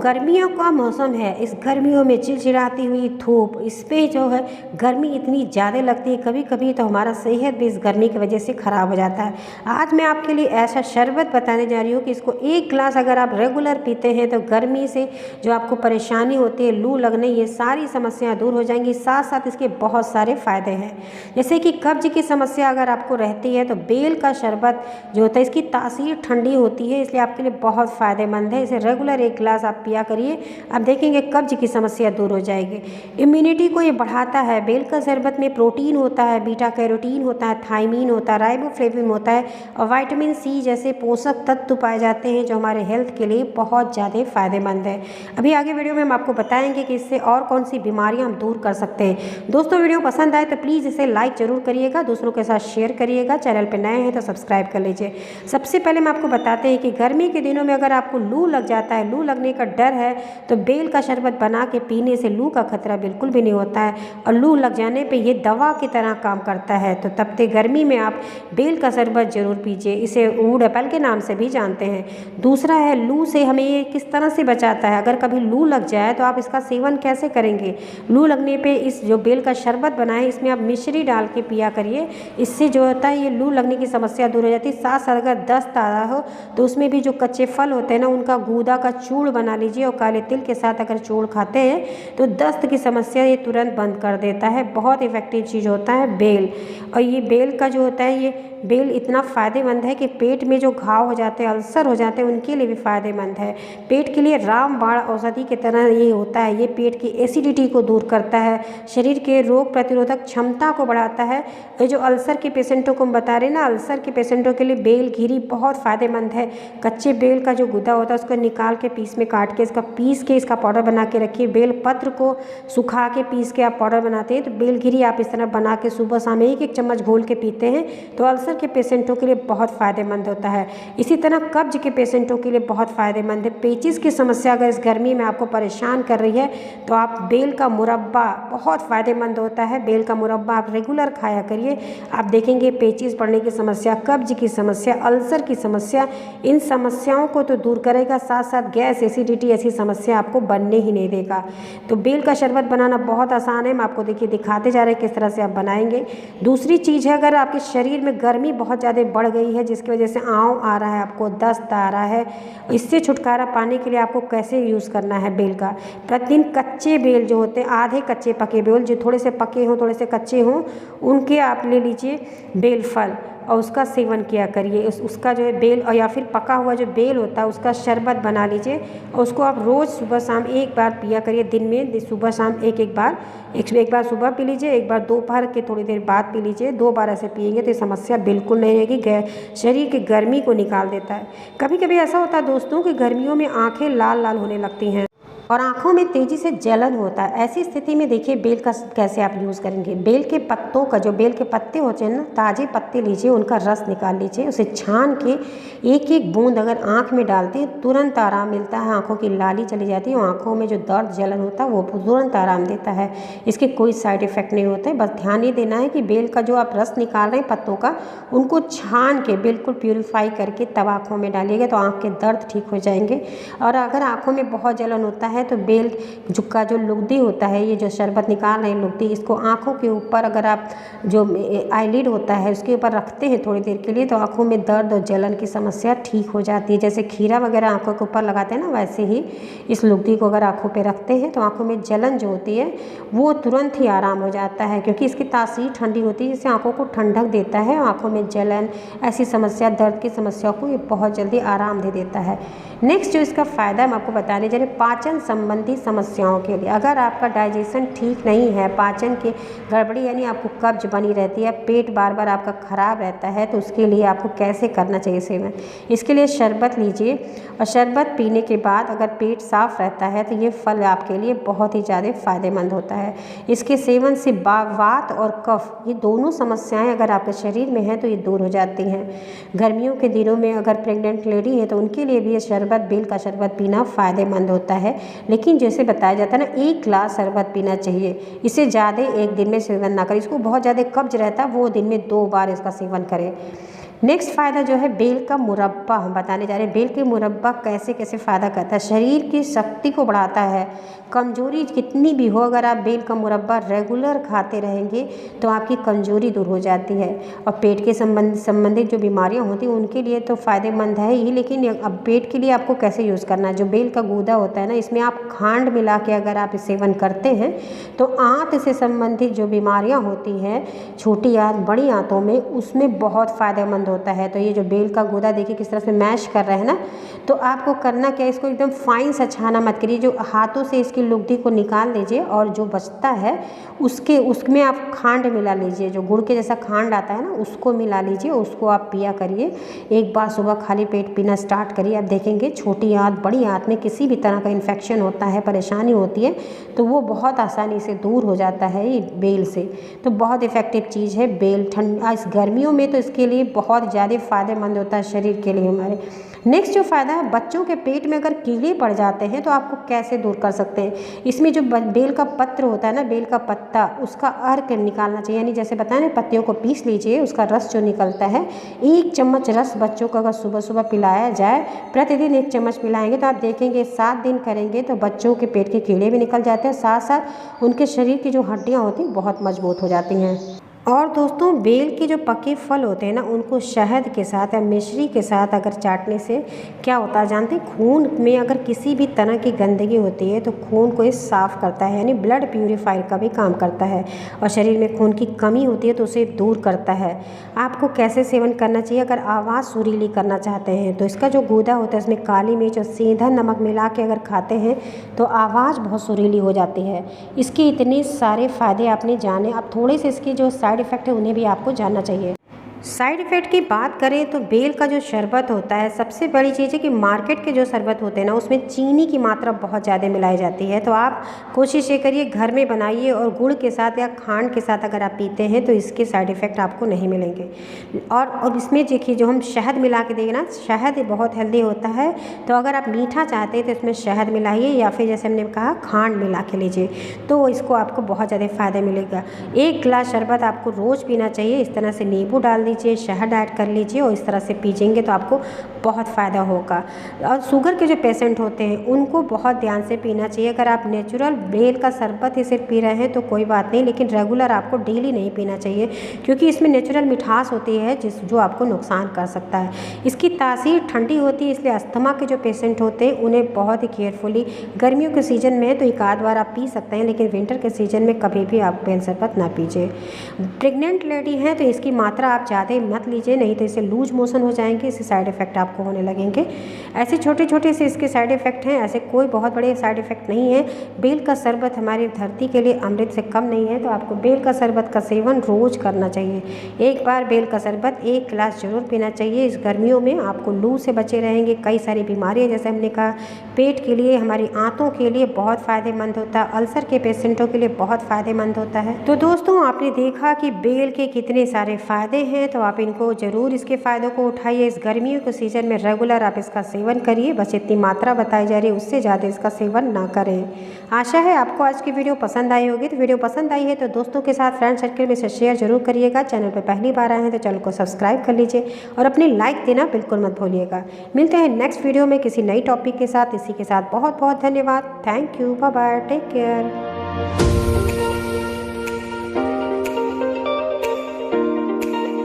गर्मियों का मौसम है, इस गर्मियों में चिलचिलाती हुई धूप, इस पे जो है गर्मी इतनी ज़्यादा लगती है, कभी कभी तो हमारा सेहत भी इस गर्मी की वजह से ख़राब हो जाता है। आज मैं आपके लिए ऐसा शरबत बताने जा रही हूँ कि इसको एक गिलास अगर आप रेगुलर पीते हैं तो गर्मी से जो आपको परेशानी होती है, लू लगने, ये सारी समस्याएं दूर हो जाएंगी। साथ साथ इसके बहुत सारे फ़ायदे हैं, जैसे कि कब्ज की समस्या अगर आपको रहती है तो बेल का शरबत जो होता है इसकी तासीर ठंडी होती है, इसलिए आपके लिए बहुत फ़ायदेमंद है। इसे रेगुलर एक गिलास आप पिया करिए, आप देखेंगे कब्ज की समस्या दूर हो जाएगी। इम्यूनिटी को ये बढ़ाता है। बेल का शरबत में प्रोटीन होता है, बीटा कैरोटीन होता है, थायमीन होता है, राइबोफ्लेविन होता है और विटामिन सी जैसे पोषक तत्व पाए जाते हैं जो हमारे हेल्थ के लिए बहुत ज़्यादा फ़ायदेमंद है। अभी आगे वीडियो में हम आपको बताएंगे कि इससे और कौन सी बीमारियां हम दूर कर सकते हैं। दोस्तों, वीडियो पसंद आए तो प्लीज़ इसे लाइक ज़रूर करिएगा, दूसरों के साथ शेयर करिएगा, चैनल पर नए हैं तो सब्सक्राइब कर लीजिए। सबसे पहले हम आपको बताते हैं कि गर्मी के दिनों में अगर आपको लू लग जाता है, लू लगने का डर है, तो बेल का शरबत बना के पीने से लू का खतरा बिल्कुल भी नहीं होता है और लू लग जाने पे ये दवा की तरह काम करता है। तो तपते गर्मी में आप बेल का शरबत जरूर पीजिए, इसे वुड एप्पल के नाम से भी जानते हैं। दूसरा है लू से हमें ये किस तरह से बचाता है। अगर कभी लू लग जाए तो आप इसका सेवन कैसे करेंगे। लू लगने पे इस जो बेल का शरबत बनाए इसमें आप मिश्री डाल के पिया करिए, इससे जो होता है ये लू लगने की समस्या दूर हो जाती है। साथ साथ अगर दस्त आ रहा हो तो उसमें भी जो कच्चे फल होते हैं ना, उनका गूदा का चूड़ बना लीजिए और काले तिल के साथ अगर चूड़ खाते हैं तो दस्त की समस्या ये तुरंत बंद कर देता है। बहुत इफेक्टिव चीज़ होता है बेल। और ये बेल का जो होता है, ये बेल इतना फ़ायदेमंद है कि पेट में जो घाव हो जाते हैं, अल्सर हो जाते हैं, उनके लिए भी फ़ायदेमंद है। पेट के लिए रामबाण औषधि की तरह ये होता है। ये पेट की एसिडिटी को दूर करता है, शरीर के रोग प्रतिरोधक क्षमता को बढ़ाता है। ये जो अल्सर के पेशेंटों को हम बता रहे हैं ना, अल्सर के पेशेंटों के लिए बेल घिरी बहुत फ़ायदेमंद है। कच्चे बेल का जो गुदा होता है उसको निकाल के पीस में काट के पीस के इसका पाउडर बना के रखिए। बेल पत्र को सुखा के पीस के आप पाउडर बनाते हैं तो बेल घिरी आप इस तरह बना के सुबह शाम एक एक चम्मच घोल के पीते हैं तो अल्सर के पेशेंटों के लिए बहुत फ़ायदेमंद होता है। इसी तरह कब्ज के पेशेंटों के लिए बहुत फ़ायदेमंद है। पेचिस की समस्या अगर इस गर्मी में आपको परेशान कर रही है तो आप बेल का मुरब्बा बहुत फ़ायदेमंद होता है। बेल का मुरब्बा आप रेगुलर खाया करिए, आप देखेंगे पेचिस पड़ने की समस्या, कब्ज की समस्या, अल्सर की समस्या, इन समस्याओं को तो दूर करेगा। साथ साथ गैस, एसिडिटी ऐसी समस्या आपको बनने ही नहीं देगा। तो बेल का शरबत बनाना बहुत आसान है, मैं आपको देखिए दिखाते जा रहे हैं किस तरह से आप बनाएंगे। दूसरी चीज़ है, अगर आपके शरीर में गर्मी बहुत ज़्यादा बढ़ गई है जिसकी वजह से आँव आ रहा है, आपको दस्त आ रहा है, इससे छुटकारा पाने के लिए आपको कैसे यूज़ करना है बेल का। प्रतिदिन कच्चे बेल जो होते हैं, आधे कच्चे पके बेल, जो थोड़े से पके हों थोड़े से कच्चे हों, उनके आप ले लीजिए बेल फल और उसका सेवन किया करिए। उसका जो है बेल और या फिर पका हुआ जो बेल होता है उसका शरबत बना लीजिए और उसको आप रोज़ सुबह शाम एक बार पिया करिए। दिन में सुबह शाम एक बार सुबह पी लीजिए, एक बार दोपहर के थोड़ी देर बाद पी लीजिए। 2 बार ऐसे पिएंगे तो ये समस्या बिल्कुल नहीं रहेगी, शरीर की गर्मी को निकाल देता है। कभी कभी ऐसा होता है दोस्तों कि गर्मियों में आँखें लाल लाल होने लगती हैं और आँखों में तेज़ी से जलन होता है। ऐसी स्थिति में देखिए बेल का कैसे आप यूज़ करेंगे। बेल के पत्तों का, जो बेल के पत्ते होते हैं ना, ताज़े पत्ते लीजिए, उनका रस निकाल लीजिए, उसे छान के एक एक बूंद अगर आँख में डालते हैं तुरंत आराम मिलता है, आँखों की लाली चली जाती है और आँखों में जो दर्द जलन होता है वो तुरंत आराम देता है। इसके कोई साइड इफ़ेक्ट नहीं होते। बस ध्यान ये देना है कि बेल का जो आप रस निकाल रहे हैं पत्तों का, उनको छान के बिल्कुल प्यूरीफाई करके तब आँखों में डालिएगा तो आँख के दर्द ठीक हो जाएंगे। और अगर आँखों में बहुत जलन होता है तो बेल का जो लुगदी होता है, ये जो शरबत निकाल रहे हैं लुगदी, इसको आँखों के ऊपर अगर आप जो आईलिड होता है उसके ऊपर रखते हैं थोड़ी देर के लिए तो आँखों में दर्द और जलन की समस्या ठीक हो जाती है। जैसे खीरा वगैरह आँखों के ऊपर लगाते हैं ना, वैसे ही इस लुगदी को अगर आँखों पे रखते हैं तो आँखों में जलन जो होती है वो तुरंत ही आराम हो जाता है, क्योंकि इसकी तासीर ठंडी होती है जिससे आँखों को ठंडक देता है। आँखों में जलन, ऐसी समस्या, दर्द की समस्या को ये बहुत जल्दी आराम दे देता है। नेक्स्ट जो इसका फ़ायदा हम आपको बताने जा रहे हैं, पाचन संबंधी समस्याओं के लिए। अगर आपका डाइजेशन ठीक नहीं है, पाचन की गड़बड़ी यानी आपको कब्ज बनी रहती है, पेट बार बार आपका ख़राब रहता है, तो उसके लिए आपको कैसे करना चाहिए सेवन। इसके लिए शरबत लीजिए और शरबत पीने के बाद अगर पेट साफ़ रहता है तो ये फल आपके लिए बहुत ही ज़्यादा फ़ायदेमंद होता है। इसके सेवन से वात और कफ, ये दोनों समस्याएँ अगर आपके शरीर में हैं तो ये दूर हो जाती हैं। गर्मियों के दिनों में अगर प्रेग्नेंट लेडी है तो उनके लिए भी ये बेल का शरबत पीना फ़ायदेमंद होता है। लेकिन जैसे बताया जाता है ना, 1 गिलास शरबत पीना चाहिए, इससे ज़्यादा एक दिन में सेवन ना करें। इसको बहुत ज़्यादा कब्ज रहता है वो दिन में 2 बार इसका सेवन करें। नेक्स्ट फ़ायदा जो है बेल का मुरब्बा हम बताने जा रहे हैं। बेल के मुरब्बा कैसे कैसे फ़ायदा करता है, शरीर की शक्ति को बढ़ाता है। कमजोरी कितनी भी हो, अगर आप बेल का मुरब्बा रेगुलर खाते रहेंगे तो आपकी कमजोरी दूर हो जाती है। और पेट के संबंधित जो बीमारियां होती हैं उनके लिए तो फ़ायदेमंद है ही, लेकिन अब पेट के लिए आपको कैसे यूज़ करना है। जो बेल का गूदा होता है ना, इसमें आप खांड मिला के अगर आप सेवन करते हैं तो आंत से संबंधित जो बीमारियाँ होती हैं, छोटी आंत बड़ी आंतों में, उसमें बहुत फ़ायदेमंद होता है। तो ये जो बेल का गूदा देखिए किस तरह से मैश कर रहे हैं ना, तो आपको करना क्या है, इसको एकदम फाइन सा छाना मत करिए, जो हाथों से इसकी लुगदी को निकाल लीजिए और जो बचता है उसमें आप खांड मिला लीजिए। जो गुड़ के जैसा खांड आता है ना, उसको मिला लीजिए, उसको आप पिया करिए। एक बार सुबह खाली पेट पीना स्टार्ट करिए, आप देखेंगे छोटी आंत बड़ी आंत में किसी भी तरह का इन्फेक्शन होता है, परेशानी होती है, तो वो बहुत आसानी से दूर हो जाता है ये बेल से। तो बहुत इफ़ेक्टिव चीज़ है बेल। इस गर्मियों में तो इसके लिए बहुत ज़्यादा फ़ायदेमंद होता है शरीर के लिए हमारे। नेक्स्ट जो फ़ायदा है, बच्चों के पेट में अगर कीड़े पड़ जाते हैं तो आपको कैसे दूर कर सकते हैं। इसमें जो बेल का पत्र होता है ना, बेल का पत्ता, उसका अर्क निकालना चाहिए, यानी जैसे बताया ना, पत्तियों को पीस लीजिए, उसका रस जो निकलता है, 1 चम्मच रस बच्चों को अगर सुबह सुबह पिलाया जाए, प्रतिदिन 1 चम्मच पिलाएंगे तो आप देखेंगे 7 दिन करेंगे तो बच्चों के पेट के कीड़े भी निकल जाते हैं, साथ साथ उनके शरीर की जो हड्डियाँ होती हैं बहुत मजबूत हो जाती हैं। और दोस्तों, बेल के जो पके फल होते हैं ना, उनको शहद के साथ या मिश्री के साथ अगर चाटने से क्या होता है जानते हैं, खून में अगर किसी भी तरह की गंदगी होती है तो खून को ये साफ़ करता है, यानी ब्लड प्यूरीफायर का भी काम करता है। और शरीर में खून की कमी होती है तो उसे दूर करता है। आपको कैसे सेवन करना चाहिए, अगर आवाज़ सुरीली करना चाहते हैं तो इसका जो गूदा होता है उसमें काली मिर्च और सेंधा नमक मिला के अगर खाते हैं तो आवाज़ बहुत सुरीली हो जाती है। इसके इतने सारे फ़ायदे आपने जाने, अब थोड़े से इसके जो साइड इफ़ेक्ट है उन्हें भी आपको जानना चाहिए। साइड इफ़ेक्ट की बात करें तो बेल का जो शरबत होता है, सबसे बड़ी चीज़ है कि मार्केट के जो शरबत होते हैं ना, उसमें चीनी की मात्रा बहुत ज़्यादा मिलाई जाती है। तो आप कोशिश ये करिए घर में बनाइए, और गुड़ के साथ या खांड के साथ अगर आप पीते हैं तो इसके साइड इफ़ेक्ट आपको नहीं मिलेंगे। और इसमें देखिए जो हम शहद मिला के देंगे ना, शहद बहुत हेल्दी होता है, तो अगर आप मीठा चाहते हैं तो इसमें शहद मिलाइए, या फिर जैसे हमने कहा खांड मिला के लीजिए, तो इसको आपको बहुत ज़्यादा फ़ायदा मिलेगा। 1 गिलास शरबत आपको रोज़ पीना चाहिए। इस तरह से नींबू डाल दीजिए, शहद ऐड कर लीजिए और इस तरह से पीजेंगे तो आपको बहुत फ़ायदा होगा। और शुगर के जो पेशेंट होते हैं उनको बहुत ध्यान से पीना चाहिए। अगर आप नेचुरल बेल का शरबत ही सिर्फ पी रहे हैं तो कोई बात नहीं, लेकिन रेगुलर आपको डेली नहीं पीना चाहिए, क्योंकि इसमें नेचुरल मिठास होती है जो आपको नुकसान कर सकता है। इसकी तासीर ठंडी होती है, इसलिए अस्थमा के जो पेशेंट होते हैं उन्हें बहुत ही केयरफुली, गर्मियों के सीज़न में तो 1 आध बार आप पी सकते हैं, लेकिन विंटर के सीज़न में कभी भी आप बेल शरबत ना पीजिए। प्रेग्नेंट लेडी हैं तो इसकी मात्रा आप ज़्यादा मत लीजिए, नहीं तो इससे लूज मोशन हो जाएंगे, इससे साइड इफ़ेक्ट आपको होने लगेंगे। ऐसे छोटे छोटे से इसके साइड इफ़ेक्ट हैं, ऐसे कोई बहुत बड़े साइड इफ़ेक्ट नहीं है। बेल का शरबत हमारी धरती के लिए अमृत से कम नहीं है, तो आपको बेल का शरबत का सेवन रोज़ करना चाहिए। एक बार बेल का शरबत 1 गिलास जरूर पीना चाहिए। इस गर्मियों में आपको लू से बचे रहेंगे। कई सारी बीमारियाँ, जैसे हमने कहा, पेट के लिए, हमारी आंतों के लिए बहुत फ़ायदेमंद होता है, अल्सर के पेशेंटों के लिए बहुत फ़ायदेमंद होता है। तो दोस्तों, आपने देखा कि बेल के कितने सारे फ़ायदे हैं, तो आप इनको ज़रूर इसके फ़ायदों को उठाइए। इस गर्मियों के सीज़न में रेगुलर आप इसका सेवन करिए, बस इतनी मात्रा बताई जा रही है, उससे ज़्यादा इसका सेवन ना करें। आशा है आपको आज की वीडियो पसंद आई होगी। तो वीडियो पसंद आई है तो दोस्तों के साथ, फ्रेंड सर्कल में से शेयर जरूर करिएगा। चैनल पर पहली बार आए हैं तो चैनल को सब्सक्राइब कर लीजिए और अपनी लाइक देना बिल्कुल मत भूलिएगा। मिलते हैं नेक्स्ट वीडियो में किसी नई टॉपिक के साथ। इसी के साथ बहुत बहुत धन्यवाद। Thank you, bye bye, take care.